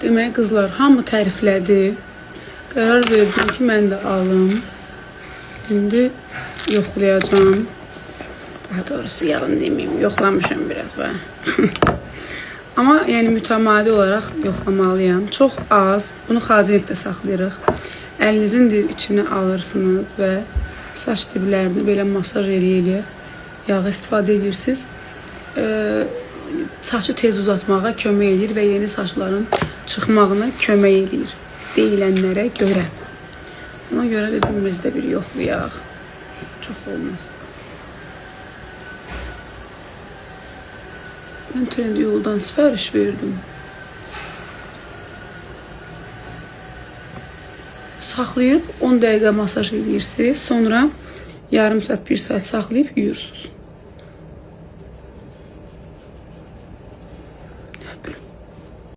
Demək qızlar, hamı təriflədi. Qərar verdim ki, mən də alım. İndi yoxlayacağım. Daha doğrusu yalan demeyeyim, yoxlamışım biraz ben. Amma yəni mütəmadi olaraq yoxlamalıyam. Çox az. Bunu xadilikdə saxlayırıq. Əlinizin içine alırsınız və saç diblərini belə masaj eləyə yağı istifadə edirsiniz. Saçı tez uzatmağa kömək edir və yeni saçların çıxmağına kömək edir deyilənlərə görə. Ona görə dedim biz də bir yoxlayaq. Çox olmaz. Ben Trend Yoldan sifariş verdim. Saxlayıb 10 dəqiqə masaj edirsiniz. Sonra yarım saat, 1 saat saxlayıb yuyursunuz.